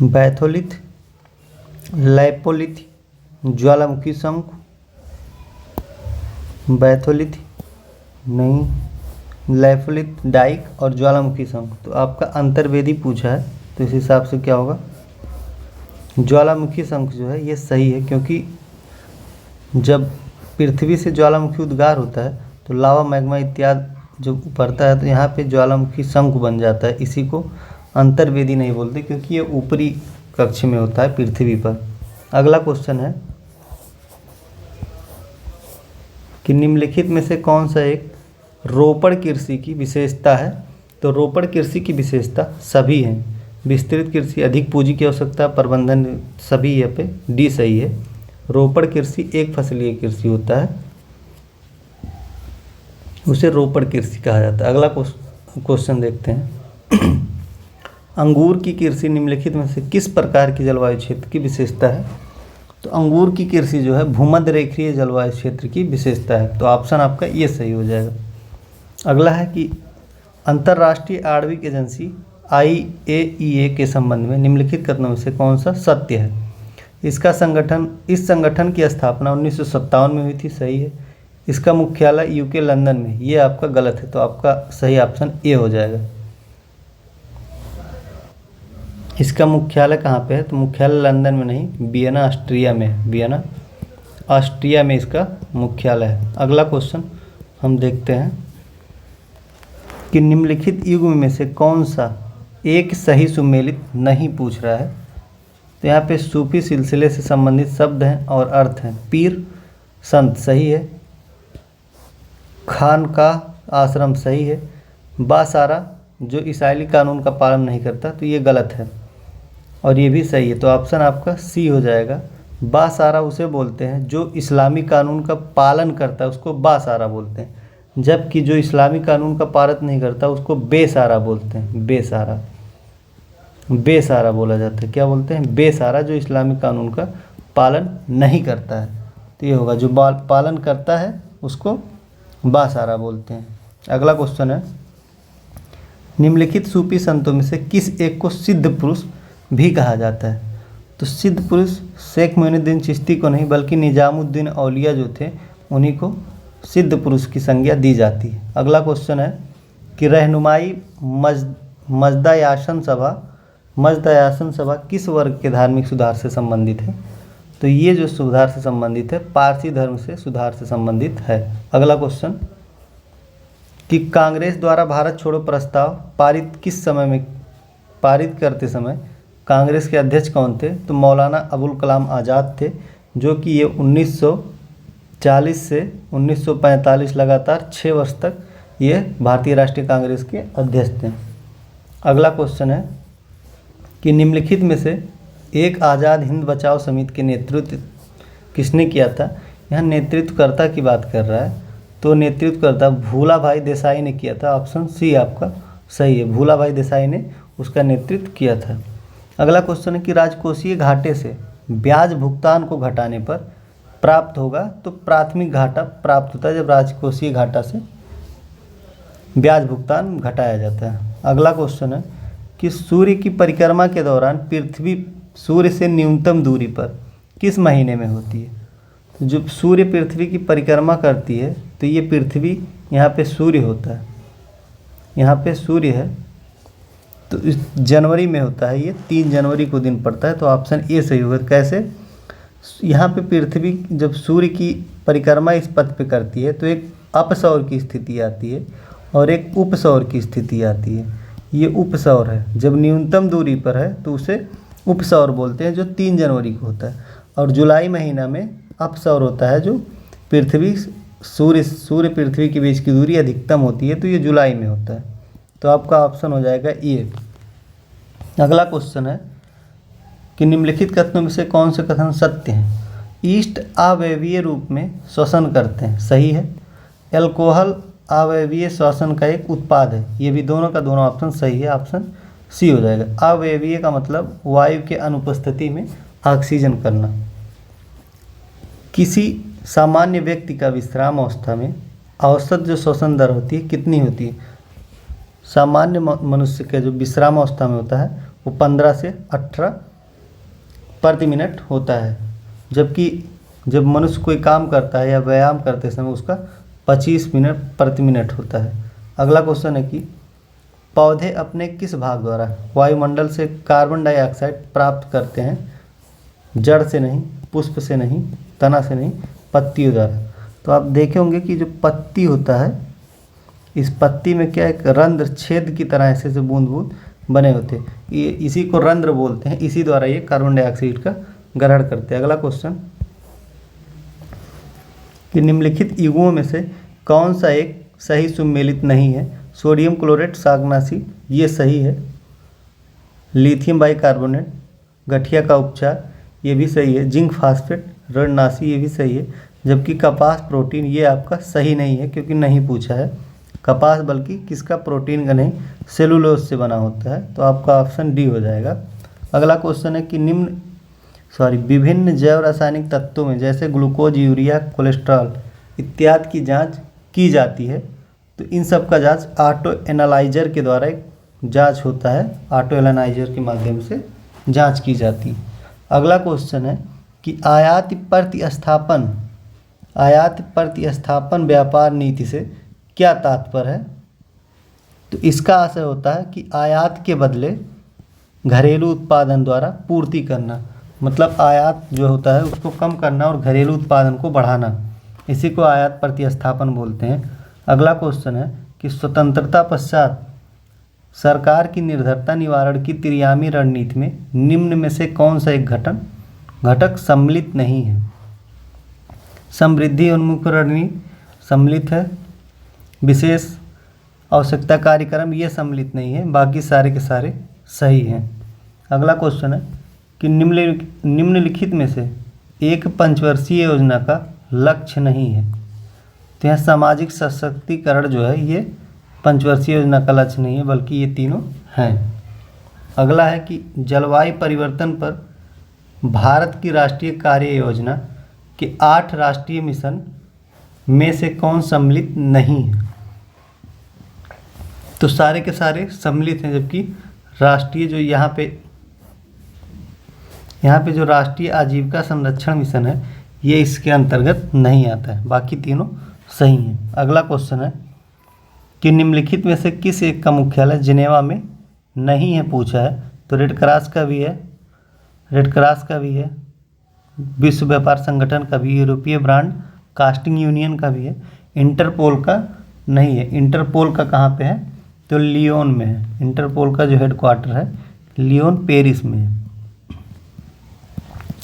Batholith, lopolith, ज्वालामुखी शंकु, batholith नहीं, lopolith Dyke और ज्वालामुखी शंकु। तो आपका अंतर्वेदी पूछा है, तो इस हिसाब से क्या होगा, ज्वालामुखी शंकु जो है ये सही है, क्योंकि जब पृथ्वी से ज्वालामुखी उद्गार होता है तो लावा मैग्मा इत्यादि जो उभरता है तो यहाँ पे ज्वालामुखी शंकु बन जाता है। इसी को अंतर्वेदी नहीं बोलते, क्योंकि ये ऊपरी कक्ष में होता है पृथ्वी पर। अगला क्वेश्चन है कि निम्नलिखित में से कौन सा एक रोपड़ कृषि की विशेषता है। तो रोपड़ कृषि की विशेषता सभी हैं। विस्तृत कृषि, अधिक पूंजी की आवश्यकता, प्रबंधन, सही यहाँ पे डी सही है। रोपड़ कृषि एक फसलीय कृषि होता है, उसे रोपड़ कृषि कहा जाता है। अगला क्वेश्चन देखते हैं अंगूर की कृषि निम्नलिखित में से किस प्रकार की जलवायु क्षेत्र की विशेषता है। तो अंगूर की कृषि जो है भूमध्य रेखीय जलवायु क्षेत्र की विशेषता है, तो ऑप्शन आपका ये सही हो जाएगा। अगला है कि अंतर्राष्ट्रीय आणविक एजेंसी IAEA के संबंध में निम्नलिखित कथनों में से कौन सा सत्य है। इस संगठन की स्थापना 1957 में हुई थी, सही है। इसका मुख्यालय UK लंदन में, ये आपका गलत है, तो आपका सही ऑप्शन ए हो जाएगा। इसका मुख्यालय कहाँ पे है, तो मुख्यालय लंदन में नहीं, वियना ऑस्ट्रिया में है। वियना ऑस्ट्रिया में इसका मुख्यालय है। अगला क्वेश्चन हम देखते हैं कि निम्नलिखित युग्म में से कौन सा एक सही सुमेलित नहीं पूछ रहा है। तो यहाँ पे सूफी सिलसिले से संबंधित शब्द हैं और अर्थ हैं। पीर संत सही है, खान का आश्रम सही है, बासारा जो ईसाई कानून का पालन नहीं करता, तो ये गलत है और ये भी सही है, तो ऑप्शन आपका सी हो जाएगा। बासारा उसे बोलते हैं जो इस्लामी कानून का पालन करता है, उसको बासारा बोलते हैं, जबकि जो इस्लामी कानून का पालन नहीं करता उसको बेसारा बोलते हैं। बेसारा बोला जाता है। क्या बोलते हैं, बेसारा, जो इस्लामी कानून का पालन नहीं करता है। तो ये होगा, जो पालन करता है उसको बासारा बोलते हैं। अगला क्वेश्चन है निम्नलिखित सूफी संतों में से किस एक को सिद्ध पुरुष भी कहा जाता है। तो सिद्ध पुरुष शेख मोइनुद्दीन चिश्ती को नहीं, बल्कि निजामुद्दीन औलिया जो थे उन्हीं को सिद्ध पुरुष की संज्ञा दी जाती है। अगला क्वेश्चन है कि रहनुमाई मजदयासन सभा किस वर्ग के धार्मिक सुधार से संबंधित है। तो ये जो सुधार से संबंधित है, पारसी धर्म से सुधार से संबंधित है। अगला क्वेश्चन कि कांग्रेस द्वारा भारत छोड़ो प्रस्ताव पारित करते समय कांग्रेस के अध्यक्ष कौन थे। तो मौलाना अबुल कलाम आज़ाद थे, जो कि ये 1940 से 1945 लगातार 6 वर्ष तक ये भारतीय राष्ट्रीय कांग्रेस के अध्यक्ष थे। अगला क्वेश्चन है कि निम्नलिखित में से एक आज़ाद हिंद बचाओ समिति के नेतृत्व किसने किया था। यहाँ नेतृत्वकर्ता की बात कर रहा है, तो नेतृत्वकर्ता भूला भाई देसाई ने किया था। ऑप्शन सी आपका सही है, भूला भाई देसाई ने उसका नेतृत्व किया था। अगला क्वेश्चन है कि राजकोषीय घाटे से ब्याज भुगतान को घटाने पर प्राप्त होगा। तो प्राथमिक घाटा प्राप्त होता है जब राजकोषीय घाटा से ब्याज भुगतान घटाया जाता है। अगला क्वेश्चन है कि सूर्य की परिक्रमा के दौरान पृथ्वी सूर्य से न्यूनतम दूरी पर किस महीने में होती है। तो जब सूर्य पृथ्वी की परिक्रमा करती है तो ये पृथ्वी, यहाँ पे सूर्य होता है, यहाँ पे सूर्य है, तो इस जनवरी में होता है, ये 3 जनवरी को दिन पड़ता है, तो ऑप्शन ए सही होगा। कैसे, यहाँ पे पृथ्वी जब सूर्य की परिक्रमा इस पथ पे करती है तो एक अपसौर की स्थिति आती है और एक उपसौर की स्थिति आती है। ये उपसौर है, जब न्यूनतम दूरी पर है तो उसे उपसौर बोलते हैं, जो 3 जनवरी को होता है। और जुलाई महीना में अपसौर होता है, जो पृथ्वी सूर्य पृथ्वी के बीच की दूरी अधिकतम होती है, तो ये जुलाई में होता है। तो आपका ऑप्शन हो जाएगा ए। अगला क्वेश्चन है कि निम्नलिखित कथनों में से कौन से कथन सत्य हैं। ईस्ट अवयवीय रूप में श्वसन करते हैं, सही है। एल्कोहल अवयवीय श्वसन का एक उत्पाद है, ये भी दोनों का दोनों ऑप्शन सही है, ऑप्शन सी हो जाएगा। अवयवीय का मतलब वायु के अनुपस्थिति में ऑक्सीजन करना। किसी सामान्य व्यक्ति का विश्राम अवस्था में औसत जो श्वसन दर होती है कितनी होती है। सामान्य मनुष्य के जो विश्राम अवस्था में होता है वो 15 से 18 प्रति मिनट होता है, जबकि जब मनुष्य कोई काम करता है या व्यायाम करते समय उसका 25 मिनट प्रति मिनट होता है। अगला क्वेश्चन है कि पौधे अपने किस भाग द्वारा वायुमंडल से कार्बन डाइऑक्साइड प्राप्त करते हैं? जड़ से नहीं, पुष्प से नहीं, तना से नहीं, पत्तियों द्वारा। तो आप देखे होंगे कि जो पत्ती होता है, इस पत्ती में क्या एक रंध्र छेद की तरह ऐसे से बूंद बूंद बने होते हैं, ये इसी को रंध्र बोलते हैं। इसी द्वारा ये कार्बन डाइऑक्साइड का ग्रहण करते हैं। अगला क्वेश्चन कि निम्नलिखित युग्मों में से कौन सा एक सही सुमेलित नहीं है? सोडियम क्लोरेट शाकनाशी, ये सही है। लिथियम बाइकार्बोनेट, गठिया का उपचार, ये भी सही है। जिंक फास्फेट, रणनाशी, ये भी सही है। जबकि कपास प्रोटीन, ये आपका सही नहीं है क्योंकि नहीं पूछा है। कपास बल्कि किसका? प्रोटीन का नहीं, सेलुलोज से बना होता है। तो आपका ऑप्शन डी हो जाएगा। अगला क्वेश्चन है कि विभिन्न जैव रासायनिक तत्वों में जैसे ग्लूकोज, यूरिया, कोलेस्ट्रॉल इत्यादि की जांच की जाती है, तो इन सब का जांच ऑटो एनालाइजर के द्वारा एक जांच होता है। ऑटो एनालाइजर के माध्यम से जांच की जाती है। अगला क्वेश्चन है कि आयात प्रतिस्थापन व्यापार नीति से क्या तात्पर्य है? तो इसका आशय होता है कि आयात के बदले घरेलू उत्पादन द्वारा पूर्ति करना, मतलब आयात जो होता है उसको कम करना और घरेलू उत्पादन को बढ़ाना, इसी को आयात प्रतिस्थापन बोलते हैं। अगला क्वेश्चन है कि स्वतंत्रता पश्चात सरकार की निर्धरता निवारण की त्रिआयामी रणनीति में निम्न में से कौन सा एक घटक सम्मिलित नहीं है? समृद्धि उन्मुख रणनीति सम्मिलित है। विशेष आवश्यकता कार्यक्रम, ये सम्मिलित नहीं है। बाकी सारे के सारे सही हैं। अगला क्वेश्चन है कि निम्नलिखित में से एक पंचवर्षीय योजना का लक्ष्य नहीं है। तो यहाँ सामाजिक सशक्तिकरण जो है ये पंचवर्षीय योजना का लक्ष्य नहीं है, बल्कि ये तीनों हैं। अगला है कि जलवायु परिवर्तन पर भारत की राष्ट्रीय कार्य योजना के 8 राष्ट्रीय मिशन में से कौन सम्मिलित नहीं है? तो सारे के सारे सम्मिलित हैं, जबकि राष्ट्रीय जो यहाँ पे जो राष्ट्रीय आजीविका संरक्षण मिशन है ये इसके अंतर्गत नहीं आता है। बाकी तीनों सही हैं। अगला क्वेश्चन है कि निम्नलिखित में से किस एक का मुख्यालय जिनेवा में नहीं है पूछा है? तो रेड क्रॉस का भी है, विश्व व्यापार संगठन का भी, यूरोपीय ब्रांड कास्टिंग यूनियन का भी है, इंटरपोल का नहीं है। इंटरपोल का कहाँ पे है? तो लियोन में है। इंटरपोल का जो हेडक्वार्टर है लियोन पेरिस में है।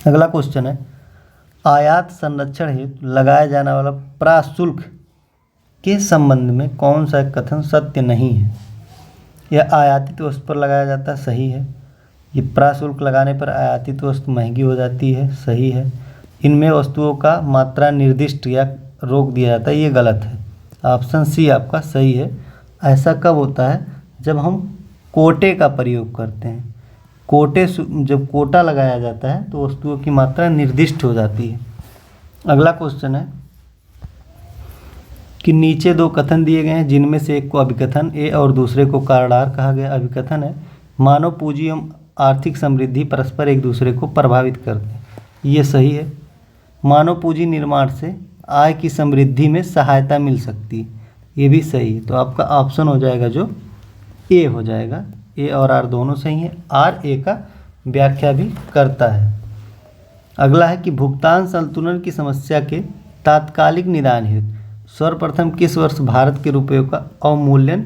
अगला क्वेश्चन है आयात संरक्षण हेतु लगाया जाने वाला प्राशुल्क के संबंध में कौन सा कथन सत्य नहीं है? यह आयातित वस्तु पर लगाया जाता है, सही है। ये प्राशुल्क लगाने पर आयातित वस्तु महंगी हो जाती है, सही है। इनमें वस्तुओं का मात्रा निर्दिष्ट या रोक दिया जाता है, ये गलत है। ऑप्शन सी आपका सही है। ऐसा कब होता है? जब हम कोटे का प्रयोग करते हैं। जब कोटा लगाया जाता है तो वस्तुओं की मात्रा निर्दिष्ट हो जाती है। अगला क्वेश्चन है कि नीचे 2 कथन दिए गए हैं जिनमें से एक को अभिकथन ए और दूसरे को कारणा कहा गया। अभिकथन है मानव पूंजी एवं आर्थिक समृद्धि परस्पर एक दूसरे को प्रभावित करते हैं, ये सही है। मानव पूंजी निर्माण से आय की समृद्धि में सहायता मिल सकती है, ये भी सही है। तो आपका ऑप्शन हो जाएगा जो ए हो जाएगा। ए और आर दोनों सही हैं। आर ए का व्याख्या भी करता है। अगला है कि भुगतान संतुलन की समस्या के तात्कालिक निदान हेतु सर्वप्रथम किस वर्ष भारत के रुपये का अवमूल्यन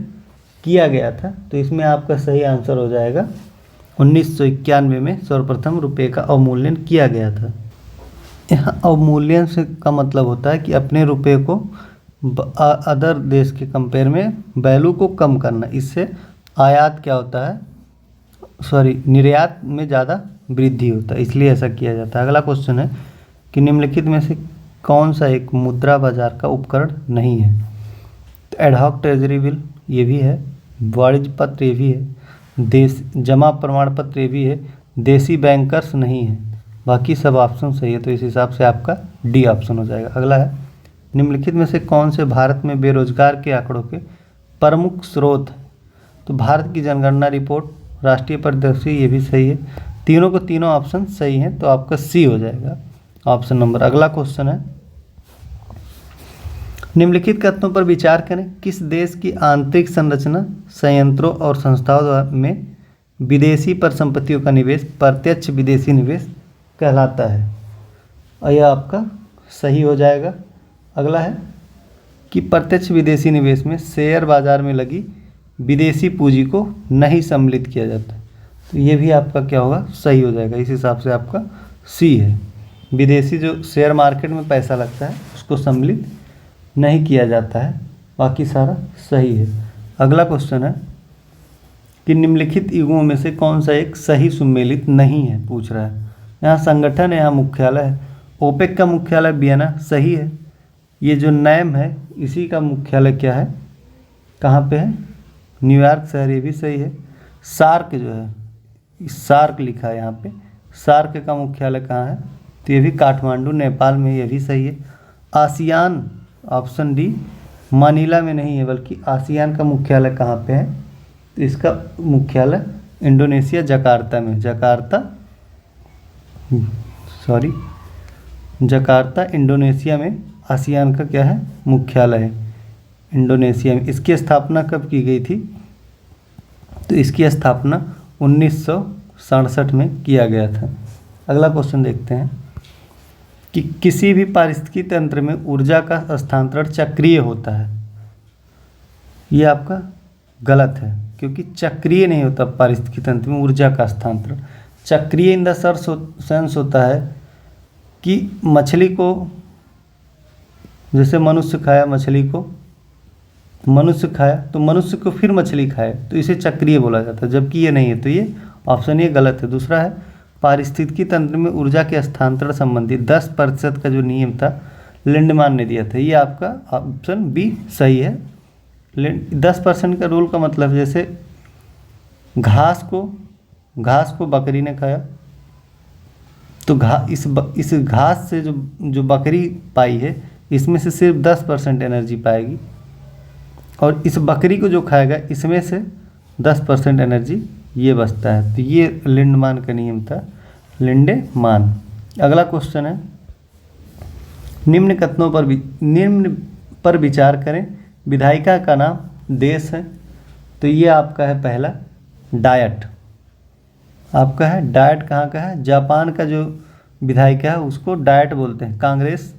किया गया था? तो इसमें आपका सही आंसर हो जाएगा 1991 में सर्वप्रथम रुपये का अवमूल्यन किया गया था। यहाँ अवमूल्यन से का मतलब होता है कि अपने रुपये को अदर देश के कंपेयर में वैल्यू को कम करना। इससे आयात क्या होता है, निर्यात में ज़्यादा वृद्धि होता है, इसलिए ऐसा किया जाता है। अगला क्वेश्चन है कि निम्नलिखित में से कौन सा एक मुद्रा बाजार का उपकरण नहीं है? तो एडहॉक ट्रेजरी बिल ये भी है, वाणिज्य पत्र ये भी है, जमा प्रमाण पत्र ये भी है, देसी बैंकर्स नहीं है। बाकी सब ऑप्शन सही है, तो इस हिसाब से आपका डी ऑप्शन हो जाएगा। अगला है निम्नलिखित में से कौन से भारत में बेरोजगार के आंकड़ों के प्रमुख स्रोत? तो भारत की जनगणना रिपोर्ट, राष्ट्रीय परिदृश्य ये भी सही है, तीनों को तीनों ऑप्शन सही हैं, तो आपका सी हो जाएगा ऑप्शन नंबर। अगला क्वेश्चन है, निम्नलिखित कथनों पर विचार करें। किस देश की आंतरिक संरचना, संयंत्रों और संस्थाओं में विदेशी परिसंपत्तियों का निवेश प्रत्यक्ष विदेशी निवेश कहलाता है? और यह आपका सही हो जाएगा। अगला है कि प्रत्यक्ष विदेशी निवेश में शेयर बाजार में लगी विदेशी पूंजी को नहीं सम्मिलित किया जाता, तो ये भी आपका क्या होगा, सही हो जाएगा। इस हिसाब से आपका सी है, विदेशी जो शेयर मार्केट में पैसा लगता है उसको सम्मिलित नहीं किया जाता है, बाकी सारा सही है। अगला क्वेश्चन है कि निम्नलिखित युगों में से कौन सा एक सही सुमेलित नहीं है, पूछ रहा है। यहाँ संगठन है, यहाँ मुख्यालय है। ओपेक का मुख्यालय वियना, सही है। ये जो नैम है इसी का मुख्यालय क्या है, कहाँ पे है, न्यूयॉर्क शहर, ये भी सही है। सार्क जो है, सार्क लिखा है यहाँ पे, सार्क का मुख्यालय कहाँ है, तो ये भी काठमांडू नेपाल में, ये भी सही है। आसियान ऑप्शन डी, मनीला में नहीं है बल्कि आसियान का मुख्यालय कहाँ पे है, तो इसका मुख्यालय इंडोनेशिया जकार्ता में, जकार्ता इंडोनेशिया में आसियान का क्या है, मुख्यालय है इंडोनेशिया में। इसकी स्थापना कब की गई थी, तो इसकी स्थापना 1967 में किया गया था। अगला क्वेश्चन देखते हैं कि किसी भी पारिस्थितिकी तंत्र में ऊर्जा का हस्तांतरण चक्रीय होता है। ये आपका गलत है, क्योंकि चक्रीय नहीं होता पारिस्थितिकी तंत्र में ऊर्जा का हस्तांतरण। चक्रीय इन द सेंस होता है कि मछली को, जैसे मनुष्य खाया मछली को, मनुष्य खाया तो मनुष्य को फिर मछली खाए, तो इसे चक्रीय बोला जाता है, जबकि ये नहीं है, तो ये ऑप्शन ये गलत है। दूसरा है, पारिस्थितिकी तंत्र में ऊर्जा के हस्तांतरण संबंधी 10% का जो नियम था लिंडमान ने दिया था, ये आपका ऑप्शन बी सही है। 10% का रूल का मतलब, जैसे घास को बकरी ने खाया, तो इस घास से जो बकरी पाई है इसमें से सिर्फ 10% एनर्जी पाएगी, और इस बकरी को जो खाएगा इसमें से 10% एनर्जी ये बचता है, तो ये लिंडमान का नियम था, लिंडेमान। अगला क्वेश्चन है, निम्न कथनों पर विचार करें। विधायिका का नाम देश है, तो ये आपका है पहला डायट, आपका है डायट कहाँ का है, जापान का जो विधायिका है उसको डायट बोलते हैं। कांग्रेस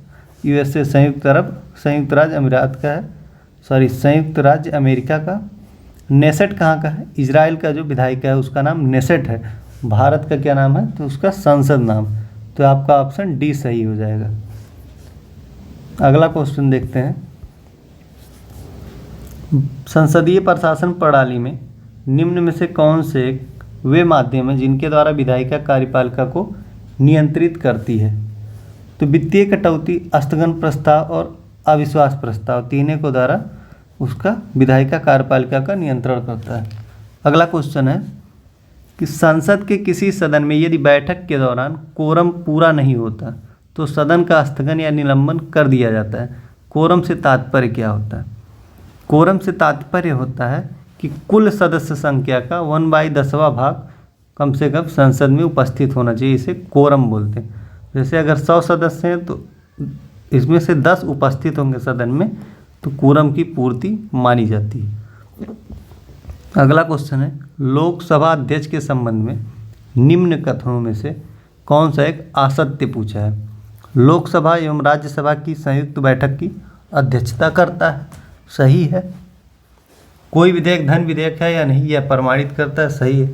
यूएसए संयुक्त राज्य अमेरिका का। नेसेट कहाँ का है, इजराइल का जो विधायिका है उसका नाम नेसेट है। भारत का क्या नाम है, तो उसका संसद नाम, तो आपका ऑप्शन डी सही हो जाएगा। अगला क्वेश्चन देखते हैं, संसदीय प्रशासन प्रणाली में निम्न में से कौन से वे माध्यम हैं जिनके द्वारा विधायिका कार्यपालिका को नियंत्रित करती है, तो वित्तीय कटौती, स्थगन प्रस्ताव और अविश्वास प्रस्ताव, तीनों को द्वारा उसका विधायिका कार्यपालिका का नियंत्रण करता है। अगला क्वेश्चन है कि संसद के किसी सदन में यदि बैठक के दौरान कोरम पूरा नहीं होता तो सदन का स्थगन या निलंबन कर दिया जाता है। कोरम से तात्पर्य क्या होता है, कोरम से तात्पर्य होता है कि कुल सदस्य संख्या का 1/10वां भाग कम से कम संसद में उपस्थित होना चाहिए, इसे कोरम बोलते हैं। जैसे अगर 100 सदस्य हैं तो इसमें से 10 उपस्थित होंगे सदन में, तो कोरम की पूर्ति मानी जाती है। अगला क्वेश्चन है, लोकसभा अध्यक्ष के संबंध में निम्न कथनों में से कौन सा एक असत्य पूछा है। लोकसभा एवं राज्यसभा की संयुक्त बैठक की अध्यक्षता करता है, सही है। कोई विधेयक धन विधेयक है या नहीं, यह प्रमाणित करता है, सही है।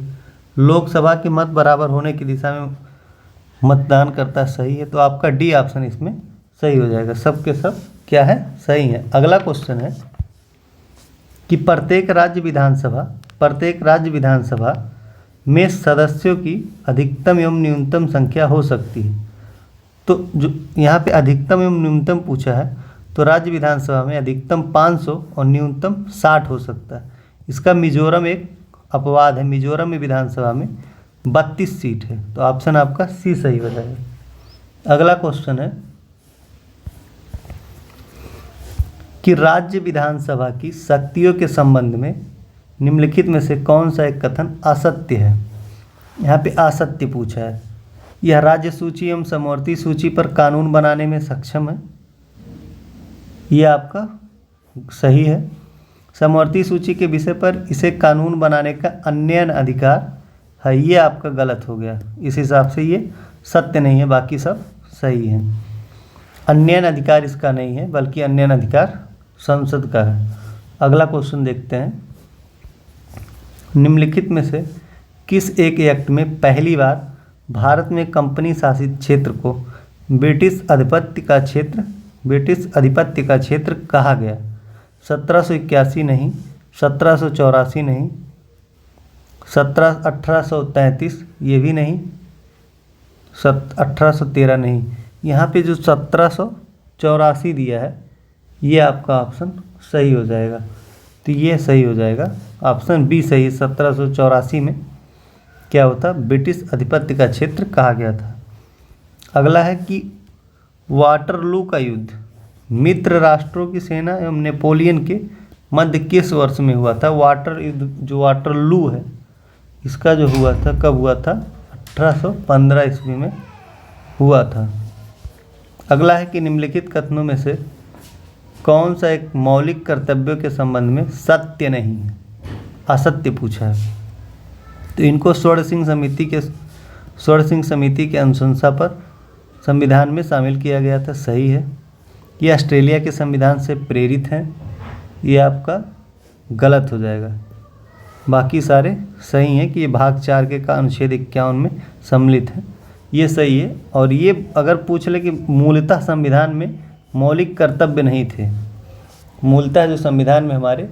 लोकसभा के मत बराबर होने की दिशा में मतदान करता है, सही है। तो आपका डी ऑप्शन इसमें सही हो जाएगा, सब के सब क्या है, सही है। अगला क्वेश्चन है कि प्रत्येक राज्य विधानसभा में सदस्यों की अधिकतम एवं न्यूनतम संख्या हो सकती है। तो जो यहाँ पे अधिकतम एवं न्यूनतम पूछा है, तो राज्य विधानसभा में अधिकतम 500 और न्यूनतम 60 हो सकता है। इसका मिजोरम एक अपवाद है, मिजोरम में विधानसभा में 32 सीट है, तो ऑप्शन आपका सी सही हो जाएगा। अगला क्वेश्चन है कि राज्य विधानसभा की शक्तियों के संबंध में निम्नलिखित में से कौन सा एक कथन असत्य है। यहाँ पे असत्य पूछा है। यह राज्य सूची एवं समवर्ती सूची पर कानून बनाने में सक्षम है, ये आपका सही है। समवर्ती सूची के विषय पर इसे कानून बनाने का अन्ययन अधिकार है, ये आपका गलत हो गया। इस हिसाब से ये सत्य नहीं है, बाकी सब सही है। अन्ययन अधिकार इसका नहीं है, बल्कि अन्ययन अधिकार संसद का है। अगला क्वेश्चन देखते हैं। निम्नलिखित में से किस एक एक्ट में पहली बार भारत में कंपनी शासित क्षेत्र को ब्रिटिश आधिपत्य का क्षेत्र कहा गया? 1781 नहीं, 1784 नहीं, 1833 ये भी नहीं, 1813 नहीं। यहाँ पे जो 1784 दिया है ये आपका ऑप्शन सही हो जाएगा, तो ये सही हो जाएगा, ऑप्शन बी सही है। 1784 में क्या होता? ब्रिटिश आधिपत्य का क्षेत्र कहा गया था। अगला है कि वाटरलू का युद्ध मित्र राष्ट्रों की सेना एवं नेपोलियन के मध्य किस वर्ष में हुआ था? वाटर युद्ध जो वाटरलू है इसका जो हुआ था, कब हुआ था? 1815 ईस्वी में हुआ था। अगला है कि निम्नलिखित कथनों में से कौन सा एक मौलिक कर्तव्यों के संबंध में सत्य नहीं है? असत्य पूछा है। तो इनको स्वर्ण सिंह समिति के अनुशंसा पर संविधान में शामिल किया गया था, सही है। ये ऑस्ट्रेलिया के संविधान से प्रेरित हैं, ये आपका गलत हो जाएगा। बाकी सारे सही हैं कि ये भाग 4 के का अनुच्छेद 51 में सम्मिलित है, ये सही है। और ये अगर पूछ ले कि मूलतः संविधान में मौलिक कर्तव्य नहीं थे, मूलतः जो संविधान में हमारे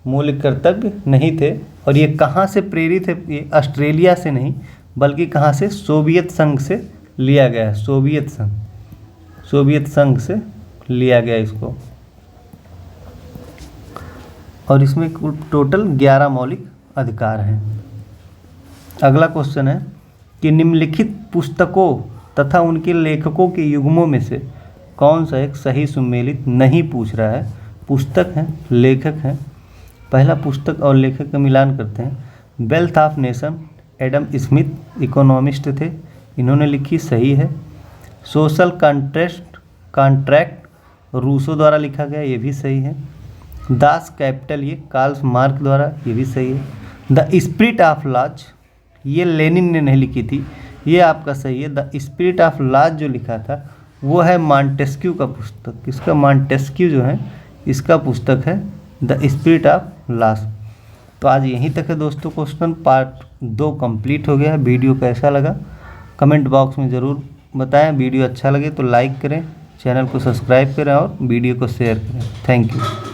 मौलिक कर्तव्य नहीं थे, और ये कहाँ से प्रेरित है? ये ऑस्ट्रेलिया से नहीं, बल्कि कहाँ से? सोवियत संघ से लिया गया है। सोवियत संघ से लिया गया इसको। और इसमें कुल टोटल 11 मौलिक अधिकार हैं। अगला क्वेश्चन है कि निम्नलिखित पुस्तकों तथा उनके लेखकों के युग्मों में से कौन सा एक सही सुमेलित नहीं पूछ रहा है? पुस्तक हैं, लेखक हैं। पहला पुस्तक और लेखक का मिलान करते हैं। Wealth of nation Adam Smith economist थे, इन्होंने लिखी, सही है। सोशल कॉन्ट्रैक्ट रूसो द्वारा लिखा गया, ये भी सही है। दास कैपिटल ये कार्ल मार्क्स द्वारा, ये भी सही है। द स्पिरिट ऑफ लॉज ये लेनिन ने नहीं लिखी थी, ये आपका सही है। द स्पिरिट ऑफ लॉज जो लिखा था वो है मॉन्टेस्क्यू का पुस्तक। किसका? मॉन्टेस्क्यू जो है इसका पुस्तक है द स्पिरिट ऑफ लॉज। तो आज यहीं तक है दोस्तों, क्वेश्चन पार्ट 2 कंप्लीट हो गया। वीडियो कैसा लगा कमेंट बॉक्स में ज़रूर बताएं। वीडियो अच्छा लगे तो लाइक करें, चैनल को सब्सक्राइब करें और वीडियो को शेयर करें। Thank you.